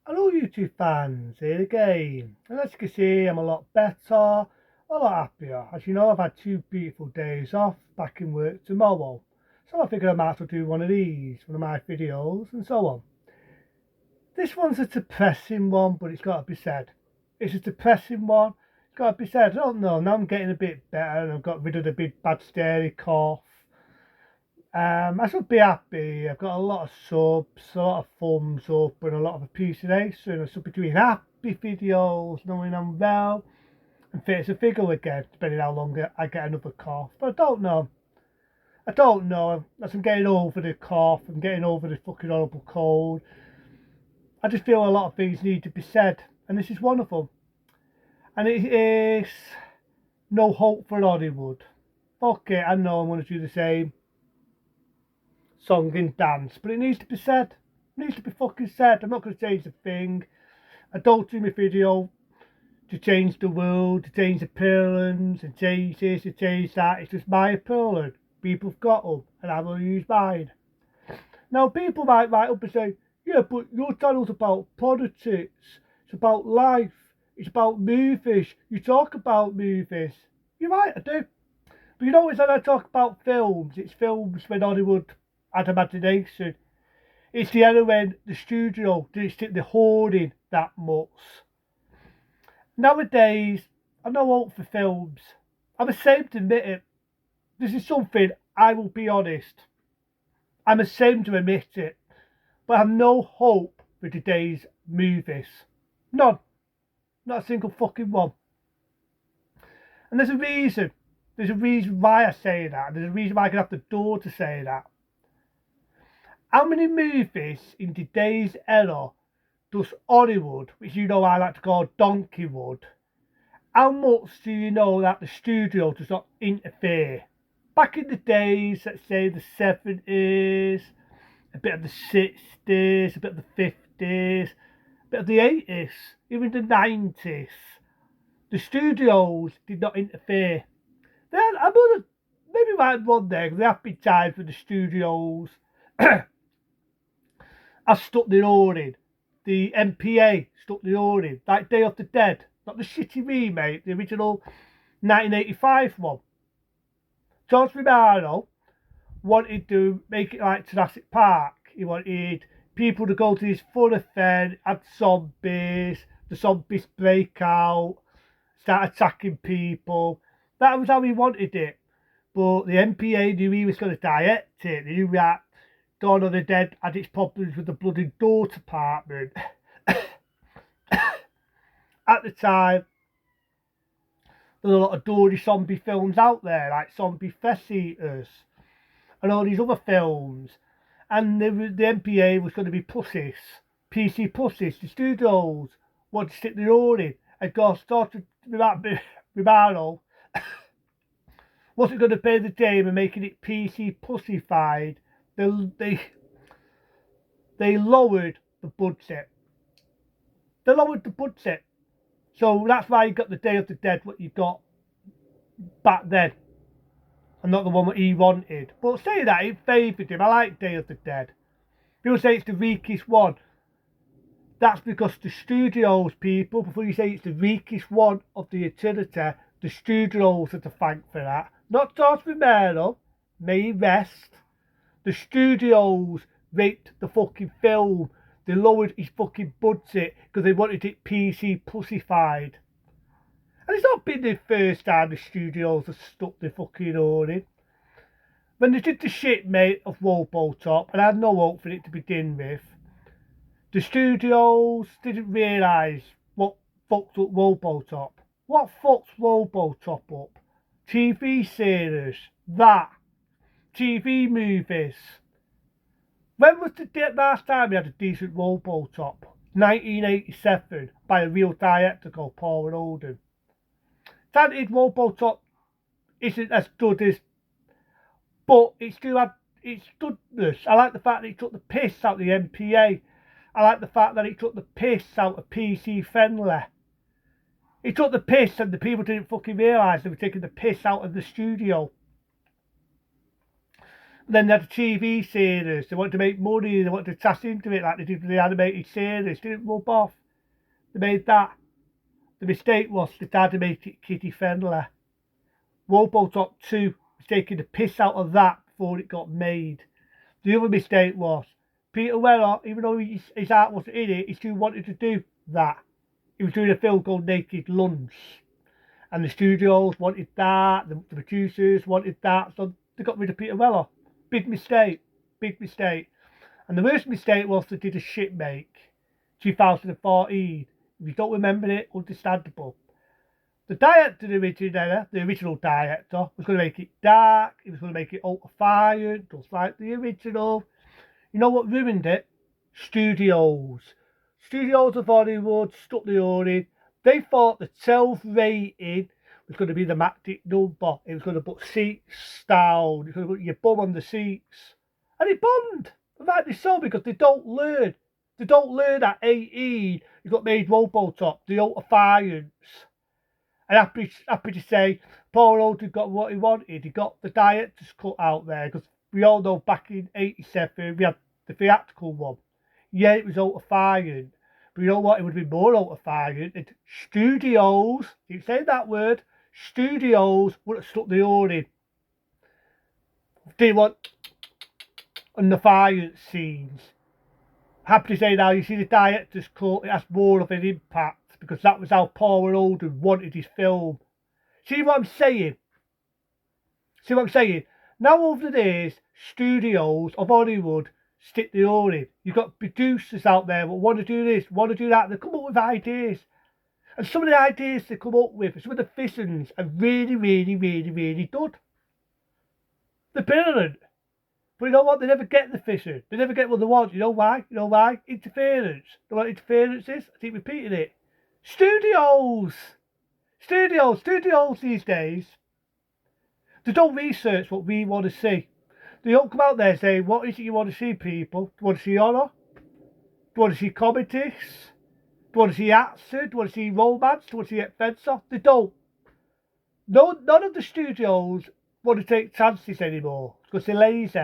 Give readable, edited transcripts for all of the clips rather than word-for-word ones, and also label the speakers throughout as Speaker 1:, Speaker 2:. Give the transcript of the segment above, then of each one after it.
Speaker 1: Hello YouTube fans, here again. And as you can see, I'm a lot better, a lot happier. As you know, I've had 2 beautiful days off, back in work tomorrow. So I figured I might as well do one of my videos, and so on. This one's a depressing one, but it's got to be said. It's a depressing one, it's got to be said. I don't know, now I'm getting a bit better and I've got rid of the big bad stary cough. I should be happy. I've got a lot of subs, a lot of thumbs up, and a lot of appreciation. I should be doing happy videos, knowing I'm well and fit as a figure again, depending how long I get another cough. But I don't know. I don't know. As I'm getting over the cough, I'm getting over the fucking horrible cold. I just feel a lot of things need to be said, and this is one of them. And it is no hope for Hollywood. Fuck it, I know I'm going to do the same song and dance, but it needs to be said. It needs to be fucking said. I'm not going to change a thing. I don't do my video to change the world, to change appearance, and change this, and change that. It's just my appearance. People have got them, and I will use mine. Now, people might write up and say, yeah, but your channel's about politics, it's about life, it's about movies. You talk about movies. You're right, I do. But you know, when I talk about films, it's films when Hollywood had imagination. It's the era when the studio didn't stick the hoarding that much. Nowadays, I've no hope for films. I'm ashamed to admit it. This is something I will be honest. I'm ashamed to admit it. But I have no hope for today's movies. None. Not a single fucking one. And there's a reason. There's a reason why I say that. There's a reason why I can have the door to say that. How many movies in today's era does Hollywood, which you know I like to call Donkeywood, how much do you know that the studio does not interfere? Back in the days, let's say the 70s, a bit of the 60s, a bit of the 50s, a bit of the 80s, even the 90s, the studios did not interfere. Then I'm gonna maybe right one day, there have been times when the studios have stuck their oar in. The MPA stuck their oar in, like Day of the Dead, not the shitty remake, the original 1985 one. George Romero wanted to make it like Jurassic Park. He wanted people to go to this fun event, had zombies, the zombies break out, start attacking people. That was how he wanted it. But the MPA knew he was going to direct it. They knew that Dawn of the Dead had its problems with the bloody door department. At the time, there were a lot of Dory zombie films out there, like Zombie Fest Eaters and all these other films. And the MPA was going to be pussies, PC pussies. The studios wanted to stick their own in. And God started with Romano wasn't going to play the game and making it PC pussified. They lowered the budget. They lowered the budget. So that's why you got the Day of the Dead, what you got back then. And not the one that he wanted. But say that, it favoured him. I like Day of the Dead. People say it's the weakest one. That's because the studios, people, before you say it's the weakest one of the eternity, the studios are to thank for that. Not George Romero, may he rest. The studios raped the fucking film. They lowered his fucking budget because they wanted it PC pussified. And it's not been the first time the studios have stuck their fucking own in. When they did the shit, mate, of Robotop, and I had no hope for it to begin with, the studios didn't realise what fucked up Robotop. What fucked Robotop up? TV series, that, TV movies. When was the last time we had a decent Robotop? 1987, by a real director called Paul Holden. Granted, Robotop isn't as good as, but it still had its goodness. I like the fact that it took the piss out of the MPA. I like the fact that it took the piss out of PC Friendly. It took the piss and the people didn't fucking realise they were taking the piss out of the studio. Then they had a TV series. They wanted to make money. They wanted to tap into it like they did with the animated series. Didn't rub off. They made that. The mistake was they tried to make it kiddie friendly. Robotop 2 was taking the piss out of that before it got made. The other mistake was Peter Weller, even though his art wasn't in it, he still wanted to do that. He was doing a film called Naked Lunch. And the studios wanted that, the producers wanted that, so they got rid of Peter Weller. Big mistake. Big mistake. And the worst mistake was they did a shit make. 2014. If you don't remember it, understandable. The director, the original director, was going to make it dark, he was going to make it ultra-fired, just like the original. You know what ruined it? Studios. Studios of Hollywood stuck the oar in. They thought the 12 rating was going to be the magic number. It was going to put seats down. It was going to put your bum on the seats. And it bombed. Rightly so, because they don't learn. They don't learn at 18. You got made Robotop, the ultra-fiance. And happy to say, Paul Holden got what he wanted. He got the director's cut out there, because we all know back in 87 we had the theatrical one. Yeah, it was ultra-fiant. But you know what? It would be more ultra-fiant. Studios, keep saying that word, studios would have stuck the oar in. They want and the violence scenes. Happy to say now, you see the director's cut, it has more of an impact because that was how Paul Holden wanted his film. See what I'm saying? See what I'm saying? Now over the days, studios of Hollywood stick the oar in. You've got producers out there that want to do this, want to do that. They come up with ideas. And some of the ideas they come up with, some of the visions are really, really, really, really good. They're brilliant. But you know what? They never get the vision. They never get what they want. You know why? You know why? Interference. You know what interference is? I keep repeating it. Studios these days, they don't research what we want to see. They don't come out there saying, what is it you want to see, people? Do you want to see horror? Do you want to see comedies? Do you want to see action? Do you want to see romance? Do you want to see adventure? They don't. No, none of the studios want to take chances anymore because they're lazy.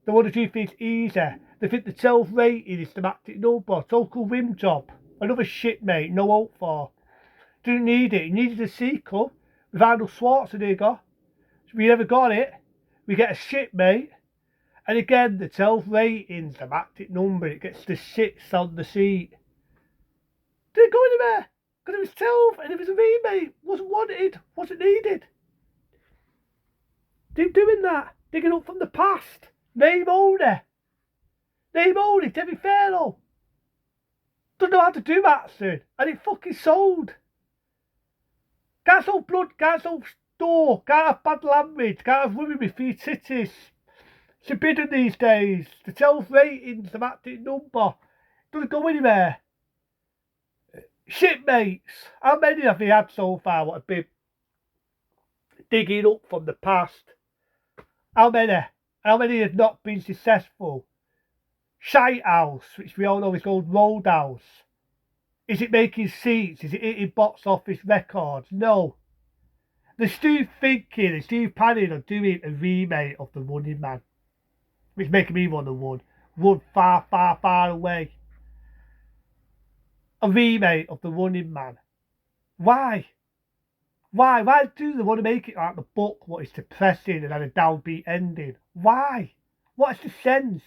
Speaker 1: They want to do things easy. They think the 12 rating is the magic number. Total whim job. Another shit, mate. No hope for. Didn't need it. He needed a sequel with Arnold Schwarzenegger. We never got it. We get a shit, mate. And again, the 12 rating's the magic number. It gets the sits on the seat. Didn't go anywhere. Because it was 12 and it was a remake. Wasn't wanted. Wasn't needed. Keep doing that. Digging up from the past. Name only. Name only. Debbie Farrell. Doesn't know how to do accent. And it fucking sold. Can't sell blood. Can't sell store. Can't have bad language. Can't have women with 3 titties. It's forbidden these days. The 12 ratings, the magic number. Doesn't go anywhere. Shipmates. How many have they had so far? What have been digging up from the past? How many? How many have not been successful? Shite House, which we all know is called Roadhouse. Is it making seats? Is it hitting box office records? No. They're still thinking, they're still planning on doing a remake of The Running Man. Which is making me want to run far, far, far away. A remake of The Running Man. Why? Why? Why do they want to make it like the book, what is depressing and had a downbeat ending? Why? What's the sense?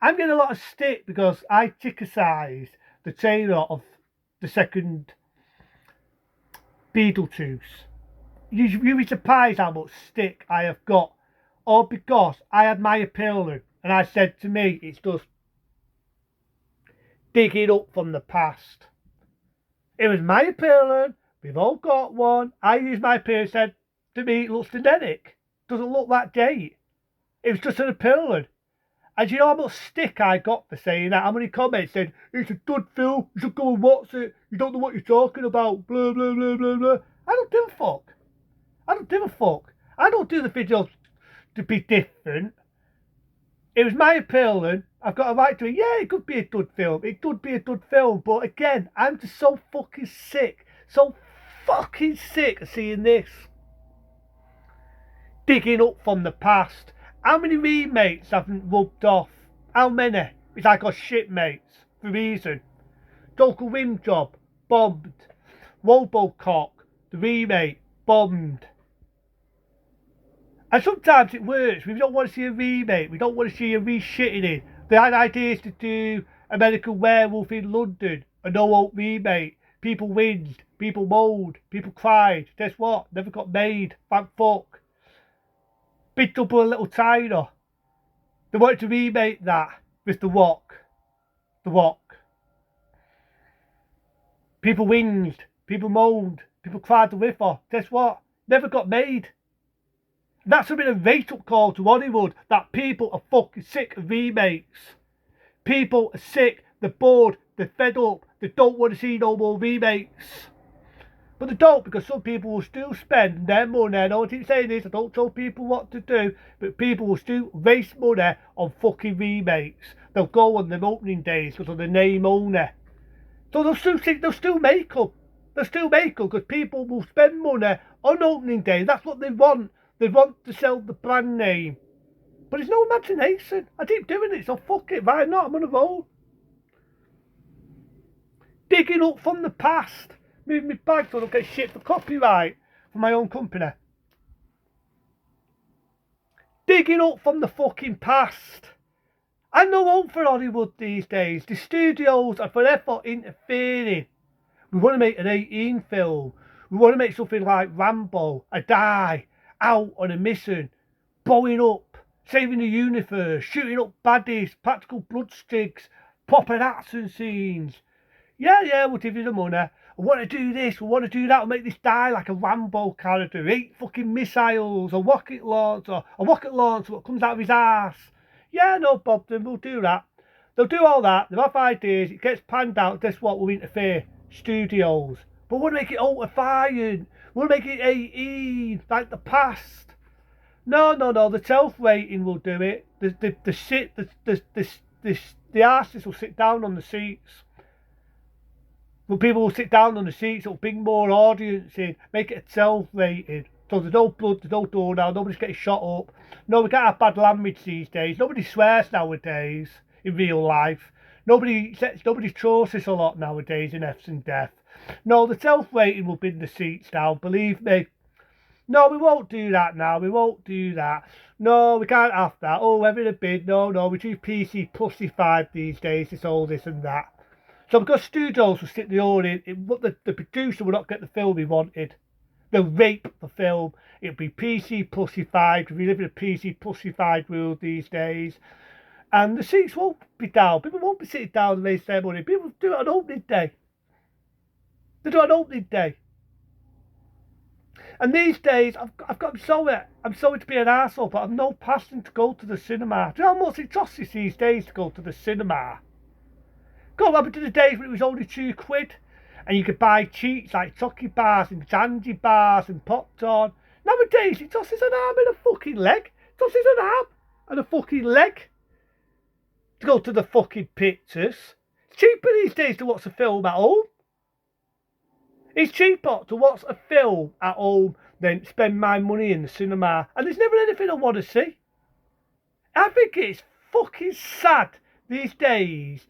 Speaker 1: I'm getting a lot of stick because I criticised the trailer of the second Beetlejuice. You'd be surprised how much stick I have got. All because I had my opinion and I said to me, it's just digging up from the past. It was my opinion. We've all got one. I used my opinion, said to me, it looks generic. Doesn't look that great. It was just an opinion. And you know how much stick I got for saying that? How many comments said, it's a good film, you should go and watch it, you don't know what you're talking about, blah, blah, blah, blah, blah. I don't give a fuck. I don't give a fuck. I don't do the videos to be different. It was my opinion. I've got a right to it. Yeah, it could be a good film. It could be a good film. But again, I'm just so fucking sick. So fucking sick of seeing this. Digging up from the past. How many remakes haven't rubbed off? How many? It's like our shipmates for a reason. Local Rim Job, bombed. Robocock, the remake, bombed. And sometimes it works. We don't want to see a remake. We don't want to see a reshitting it. They had ideas to do American Werewolf in London, a no-hope remake. People whinged, people moaned, people cried. Guess what? Never got made. Thank fuck. Big Trouble in Little China. They wanted to remake that with The Rock. The Rock. People whinged, people moaned, people cried the river. Guess what? Never got made. That's been a wake-up call to Hollywood that people are fucking sick of remakes. People are sick, they're bored, they're fed up, they don't want to see no more remakes. But they don't, because some people will still spend their money. I don't keep saying this, I don't tell people what to do, but people will still waste money on fucking remakes. They'll go on their opening days because of the name only. So they'll still make them. They'll still make them because people will spend money on opening day. That's what they want. They want to sell the brand name. But it's no imagination. I keep doing it, so fuck it. Why not? I'm on a roll. Digging up from the past. Moving my bag so I don't get shit for copyright from my own company. Digging up from the fucking past. I no hope for Hollywood these days. The studios are forever interfering. We want to make an 18 film. We want to make something like Rambo, a die, out on a mission, blowing up, saving the universe, shooting up baddies, practical blood stigs, proper action scenes. Yeah, we'll give you the money. I want to do this, we want to do that, we'll make this die like a Rambo character, 8 fucking missiles, a rocket launcher what comes out of his ass. Yeah, no problem, we'll do that. They'll do all that, they'll have ideas, it gets panned out, guess what, we'll interfere. Studios. But we'll make it ultra-fired. We'll make it 18, like the past. No, the 12th rating will do it. The artists will sit down on the seats. But people will sit down on the seats, it'll bring more audience in, make it a 12 rating. So there's no blood, there's no door now, nobody's getting shot up. No, we can't have bad language these days. Nobody swears nowadays in real life. Nobody trolls a lot nowadays in F's and death. No, the 12th rating will bring the seats down, believe me. No, we won't do that now, we won't do that. No, we can't have that. Oh, having a bid, no, we do PC +5 these days, it's all this and that. So because studios will stick the order in, the producer will not get the film he wanted. They'll rape the film. It'll be PC +5, we live in a PC +5 world these days. And the seats won't be down. People won't be sitting down and raise their money. People do it on opening day. They do it on opening day. And these days, I'm sorry to be an arsehole, but I've no passion to go to the cinema. Do you know how much it costs these days to go to the cinema? Go over to the days when it was only £2 and you could buy cheats like Chucky bars and candy bars and Pop-Tarn. Nowadays, it costs an arm and a fucking leg. It costs an arm and a fucking leg to go to the fucking pictures. It's cheaper these days to watch a film at home. It's cheaper to watch a film at home than spend my money in the cinema. And there's never anything I want to see. I think it's fucking sad these days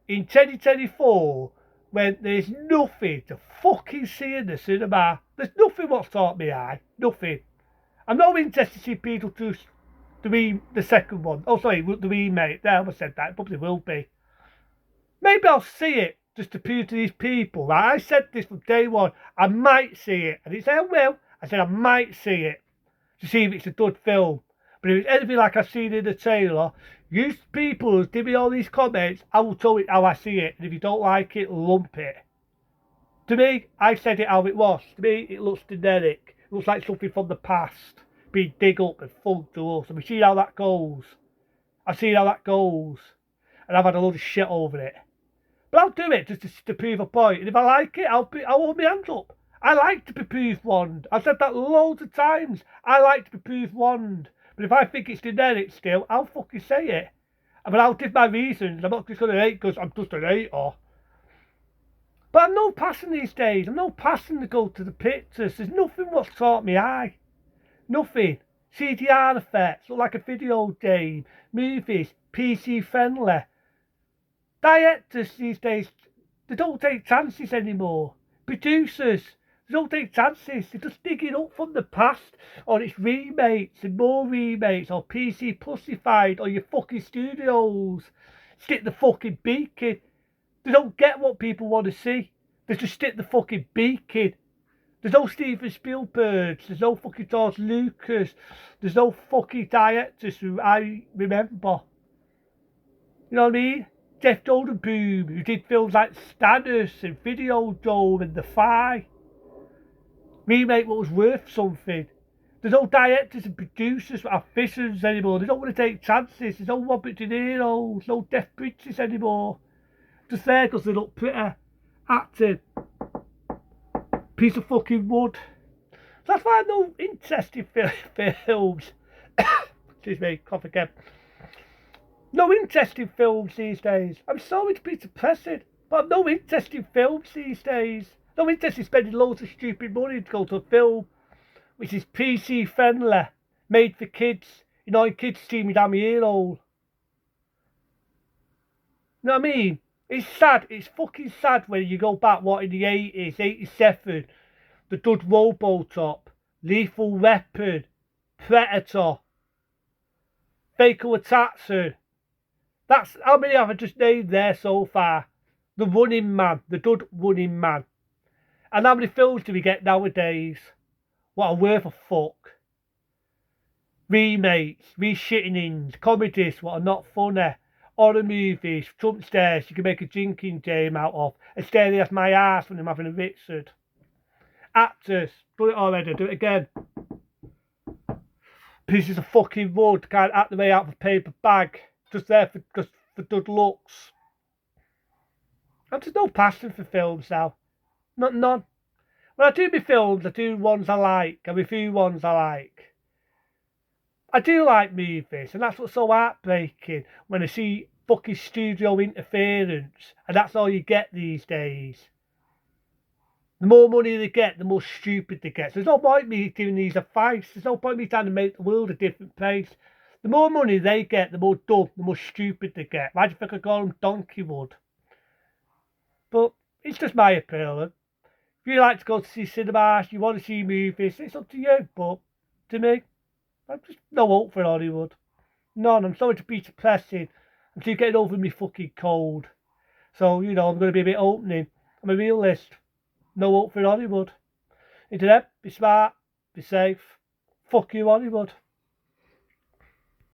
Speaker 1: in 2024 when there's nothing to fucking see in the cinema. There's nothing what's caught my eye. Nothing. I'm not interested to see Beetlejuice the second one. Oh, sorry, the remake. There, I almost said that. It probably will be. Maybe I'll see it just to prove to these people. Right? I said this from day one. I might see it. I didn't say I will. I said I might see it to see if it's a good film. But if it's anything like I've seen in the trailer, you people give me all these comments. I will tell it how I see it. And if you don't like it, lump it. To me, I said it how it was. To me, it looks generic. It looks like something from the past being dig up and fun to us. And we've seen how that goes. I've seen how that goes. And I've had a load of shit over it. But I'll do it just to prove a point. And if I like it, I'll hold my hands up. I like to be proved wronged. I've said that loads of times. I like to be proved wronged. But if I think it's generic still, I'll fucking say it. But I'll give my reasons. I'm not just going to hate because I'm just an hater. But I'm no passing these days. I'm no passing to go to the pictures. There's nothing what's caught my eye. Nothing. CGI effects, look like a video game, movies, PC friendly. Directors these days, they don't take chances anymore. Producers, they don't take chances. They're just digging up from the past, or it's remakes and more remakes, or PC pussified, or your fucking studios. Stick the fucking beak in. They don't get what people want to see. They just stick the fucking beak in. There's no Steven Spielberg. There's no fucking George Lucas. There's no fucking directors who I remember. You know what I mean? Jeff Goldblum, who did films like Stannis and Videodrome and The Fly. Remake what was worth something. There's no directors and producers that have visions anymore. They don't want to take chances. There's no Robert De Niro's, no Jeff Bridges anymore. Just there because they look pretty. Acting. Piece of fucking wood. That's why I have no interest in films. Excuse me, cough again. No interest in films these days. I'm sorry to be depressing, but I've no interest in films these days. No interest in spending loads of stupid money to go to a film which is PC friendly, made for kids. You know, kids see me down my ear hole. You know what I mean? It's sad. It's fucking sad when you go back, what, in the 80s, 87, the dud Robotop, Lethal Weapon, Predator, Faker Tatsu. That's how many have I just named there so far. The Running Man, the dud Running Man. And how many films do we get nowadays? What are worth a fuck? Remakes, reshittingings, comedies, what are not funny. Horror movies, Trump stairs you can make a drinking game out of, and staring at my ass when I'm having a Richard. Actors, do it already, do it again. Pieces of fucking wood can't act the way out of a paper bag, just there for good looks. And there's no passion for films now, none. When I do my films, I do ones I like, and a few ones I like. I do like movies, and that's what's so heartbreaking when I see fucking studio interference, and that's all you get these days. The more money they get, the more stupid they get. So there's no point me doing these advice. There's no point me trying to make the world a different place. The more money they get, the more dumb, the more stupid they get. Why do you think I call them donkey wood? But it's just my opinion. If you like to go to see cinemas, you want to see movies, it's up to you. But to me, I'm just no hope for Hollywood. None. I'm sorry to be depressing. I'm still getting over me fucking cold. So, you know, I'm going to be a bit opening. I'm a realist. No hope for Hollywood. Internet, be smart, be safe. Fuck you, Hollywood.